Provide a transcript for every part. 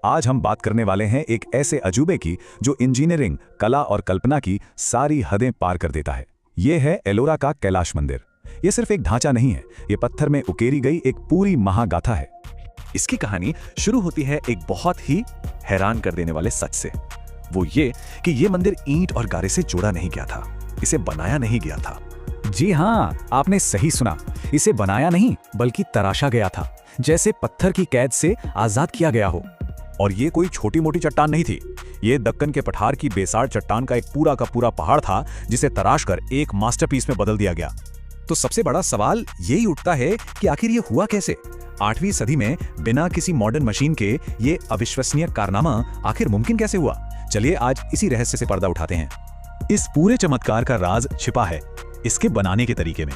आज हम बात करने वाले हैं एक ऐसे अजूबे की जो इंजीनियरिंग, कला और कल्पना की सारी हदें पार कर देता है। ये है एलोरा का कैलाश मंदिर। ये सिर्फ एक ढांचा नहीं है, ये पत्थर में उकेरी गई एक पूरी महागाथा है। इसकी कहानी शुरू होती है एक बहुत ही हैरान कर देने वाले सच से। वो ये कि ये मंदिर ईंट और गारे से जोड़ा नहीं गया था, इसे बनाया नहीं गया था। जी हाँ, आपने सही सुना। इसे बनाया नहीं बल्कि तराशा गया था, जैसे पत्थर की कैद से आजाद किया गया हो। और ये कोई छोटी मोटी चट्टान नहीं थी, ये दक्कन के पठार की बेसार चट्टान का पूरा पहाड़ था, जिसे तराशकर एक मास्टरपीस में बदल दिया गया। तो सबसे बड़ा सवाल यही उठता है कि आखिर ये हुआ कैसे? 8वीं सदी में बिना किसी मॉडर्न मशीन के ये अविश्वसनीय कारनामा आखिर मुमकिन कैसे हुआ? चलिए आज इसी रहस्य से पर्दा उठाते हैं। इस पूरे चमत्कार का राज छिपा है इसके बनाने के तरीके में।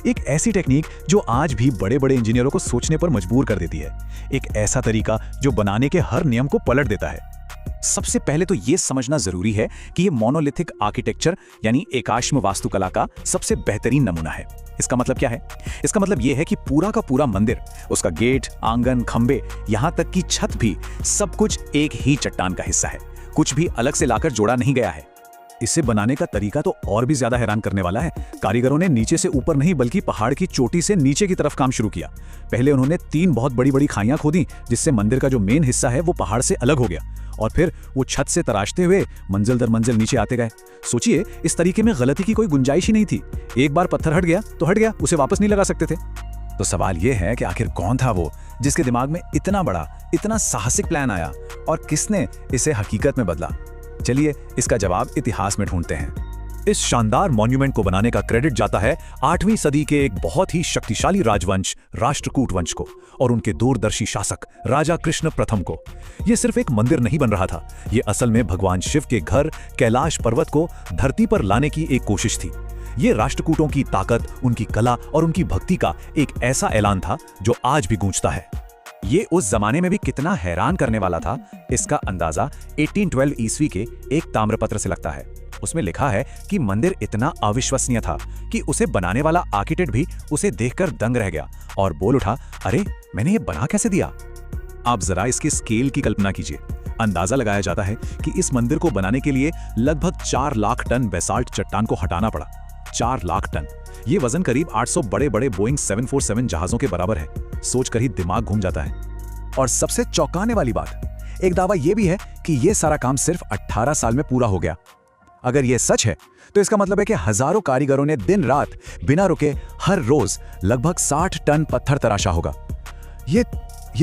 एक ऐसी टेक्निक जो आज भी बड़े बड़े इंजीनियरों को सोचने पर मजबूर कर देती है। एक ऐसा तरीका जो बनाने के हर नियम को पलट देता है। सबसे पहले तो ये समझना जरूरी है कि ये मोनोलिथिक आर्किटेक्चर यानी एकाश्म वास्तुकला का सबसे बेहतरीन नमूना है। इसका मतलब क्या है? इसका मतलब ये है कि पूरा का पूरा मंदिर, उसका गेट, आंगन, खंबे, यहाँ तक कि छत भी, सब कुछ एक ही चट्टान का हिस्सा है। कुछ भी अलग से लाकर जोड़ा नहीं गया है। इसे बनाने का तरीका तो और भी ज्यादा हैरान करने वाला है। कारीगरों ने नीचे से ऊपर नहीं बल्कि पहाड़ की चोटी से नीचे की तरफ काम शुरू किया। पहले उन्होंने 3 बहुत बड़ी बड़ी खाइयां खोदी, जिससे मंदिर का जो मेन हिस्सा है वो पहाड़ से अलग हो गया। और फिर वो छत से तराशते हुए मंजिल दर मंजिल नीचे आते गए। सोचिए, इस तरीके में गलती की कोई गुंजाइश ही नहीं थी। एक बार पत्थर हट गया तो हट गया, उसे वापस नहीं लगा सकते थे। तो सवाल ये है कि आखिर कौन था वो जिसके दिमाग में इतना बड़ा, इतना साहसिक प्लान आया और किसने इसे हकीकत में बदला? चलिए इसका जवाब इतिहास में ढूंढते हैं। इस शानदार मॉन्यूमेंट को बनाने का क्रेडिट जाता है 8वीं सदी के एक बहुत ही शक्तिशाली राजवंश राष्ट्रकूट वंश को और उनके दूरदर्शी शासक राजा कृष्ण प्रथम को। यह सिर्फ एक मंदिर नहीं बन रहा था, ये असल में भगवान शिव के घर कैलाश पर्वत को धरती पर लाने की एक कोशिश थी। ये राष्ट्रकूटों की ताकत, उनकी कला और उनकी भक्ति का एक ऐसा ऐलान था जो आज भी गूंजता है। ये उस जमाने में भी कितना हैरान करने वाला था, इसका अंदाजा 1812 ईस्वी के एक ताम्रपत्र से लगता है। उसमें लिखा है कि मंदिर इतना अविश्वसनीय था कि उसे बनाने वाला आर्किटेक्ट भी उसे देखकर दंग रह गया और बोल उठा, अरे मैंने ये बना कैसे दिया? आप जरा इसके स्केल की कल्पना कीजिए। अंदाजा लगाया जाता है कि इस मंदिर को बनाने के लिए लगभग 4 लाख टन बेसाल्ट चट्टान को हटाना पड़ा। 4 लाख टन, ये वजन करीब 800 बड़े बड़े बोइंग 747 जहाजों के बराबर है। सोचकर ही दिमाग घूम जाता है। और सबसे चौंकाने वाली बात, एक दावा यह भी है कि यह सारा काम सिर्फ 18 साल में पूरा हो गया। अगर यह सच है तो इसका मतलब है कि हजारों कारीगरों ने दिन रात बिना रुके हर रोज लगभग 60 टन पत्थर तराशा होगा। ये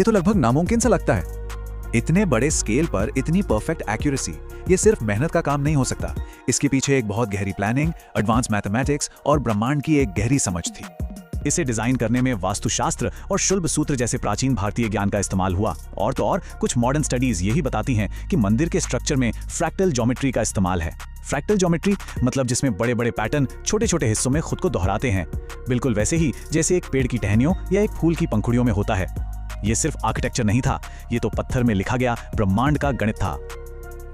तो लगभग नामुमकिन सा लगता है। इतने बड़े स्केल पर इतनी परफेक्ट एक्यूरेसी, ये सिर्फ मेहनत का काम नहीं हो सकता। इसके पीछे एक बहुत गहरी प्लानिंग, एडवांस मैथमेटिक्स और ब्रह्मांड की एक गहरी समझ थी। इसे डिजाइन करने में वास्तुशास्त्र और शुल्ब सूत्र जैसे प्राचीन भारतीय ज्ञान का इस्तेमाल हुआ। और तो और कुछ मॉडर्न स्टडीज यही बताती हैं कि मंदिर के स्ट्रक्चर में फ्रैक्टल ज्योमेट्री का इस्तेमाल है। फ्रैक्टल ज्योमेट्री मतलब जिसमें बड़े बड़े पैटर्न छोटे छोटे हिस्सों में खुद को दोहराते हैं, बिल्कुल वैसे ही जैसे एक पेड़ की टहनियों या एक फूल की पंखुड़ियों में होता है। ये सिर्फ आर्किटेक्चर नहीं था, ये तो पत्थर में लिखा गया ब्रह्मांड का गणित था।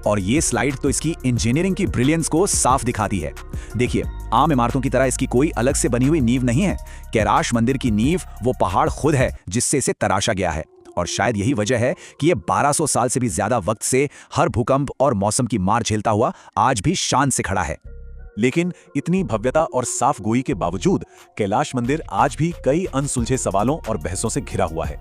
और ये स्लाइड तो इसकी इंजीनियरिंग की ब्रिलियंस को साफ दिखाती है। देखिए, आम इमारतों की तरह इसकी कोई अलग से बनी हुई नींव नहीं है। कैलाश मंदिर की नींव वो पहाड़ खुद है जिससे इसे तराशा गया है। और शायद यही वजह है कि ये 1200 साल से भी ज्यादा वक्त से हर भूकंप और मौसम की मार झेलता हुआ आज भी शान से खड़ा है। लेकिन इतनी भव्यता और साफ गोई के बावजूद कैलाश मंदिर आज भी कई अनसुलझे सवालों और बहसों से घिरा हुआ है।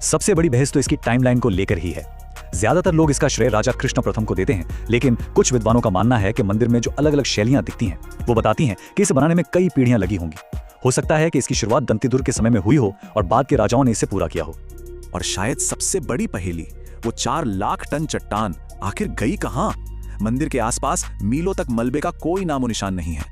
सबसे बड़ी बहस तो इसकी टाइमलाइन को लेकर ही है। ज्यादातर लोग इसका श्रेय राजा कृष्ण प्रथम को देते हैं, लेकिन कुछ विद्वानों का मानना है कि मंदिर में जो अलग अलग शैलियां दिखती हैं वो बताती हैं कि इसे बनाने में कई पीढ़ियां लगी होंगी। हो सकता है कि इसकी शुरुआत दंतीदुर्ग के समय में हुई हो और बाद के राजाओं ने इसे पूरा किया हो। और शायद सबसे बड़ी पहेली, वो 4 लाख टन चट्टान आखिर गई कहां? मंदिर के आसपास मीलों तक मलबे का कोई नामो निशान नहीं है।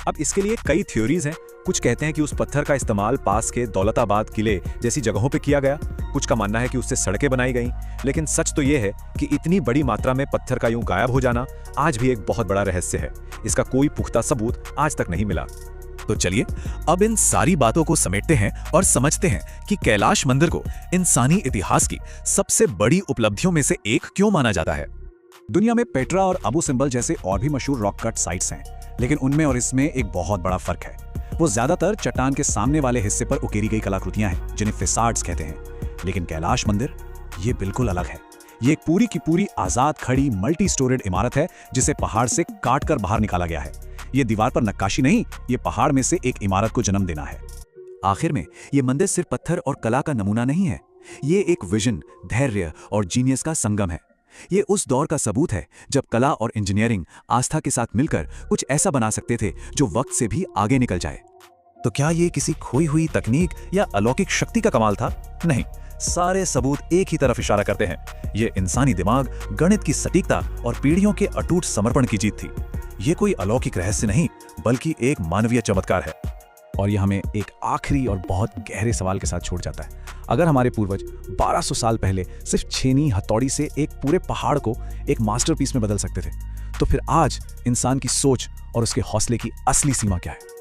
अब इसके लिए कई थ्योरीज हैं। कुछ कहते हैं कि उस पत्थर का इस्तेमाल पास के दौलताबाद किले जैसी जगहों पे किया गया। कुछ का मानना है कि उससे सड़कें बनाई गईं। लेकिन सच तो यह है कि इतनी बड़ी मात्रा में पत्थर का यूं गायब हो जाना आज भी एक बहुत बड़ा रहस्य है। इसका कोई पुख्ता सबूत आज तक नहीं मिला। तो चलिए अब इन सारी बातों को समेटते हैं और समझते हैं कि कैलाश मंदिर को इंसानी इतिहास की सबसे बड़ी उपलब्धियों में से एक क्यों माना जाता है। दुनिया में पेट्रा और अबू सिंबल जैसे और भी मशहूर रॉक कट साइट्स हैं, लेकिन उनमें और इसमें एक बहुत बड़ा फर्क है। वो ज्यादातर चट्टान के सामने वाले हिस्से पर उकेरी गई कलाकृतियां हैं जिन्हें फेसाड्स कहते हैं। लेकिन कैलाश मंदिर ये बिल्कुल अलग है। ये एक पूरी की पूरी आजाद खड़ी मल्टी स्टोरेड इमारत है जिसे पहाड़ से काट कर बाहर निकाला गया है। ये दीवार पर नक्काशी नहीं, ये पहाड़ में से एक इमारत को जन्म देना है। आखिर में ये मंदिर सिर्फ पत्थर और कला का नमूना नहीं है, ये एक विजन, धैर्य और जीनियस का संगम है। ये उस दौर का सबूत है जब कला और इंजीनियरिंग आस्था के साथ मिलकर कुछ ऐसा बना सकते थे जो वक्त से भी आगे निकल जाए। तो क्या ये किसी खोई हुई तकनीक या अलौकिक शक्ति का कमाल था? नहीं, सारे सबूत एक ही तरफ इशारा करते हैं। ये इंसानी दिमाग, गणित की सटीकता और पीढ़ियों के अटूट समर्पण की जीत थी। ये कोई अलौकिक रहस्य नहीं, बल्कि एक मानवीय चमत्कार है। और ये हमें एक आखिरी और बहुत गहरे सवाल के साथ छोड़ जाता है। अगर हमारे पूर्वज 1200 साल पहले सिर्फ छेनी हथौड़ी से एक पूरे पहाड़ को एक मास्टरपीस में बदल सकते थे, तो फिर आज इंसान की सोच और उसके हौसले की असली सीमा क्या है?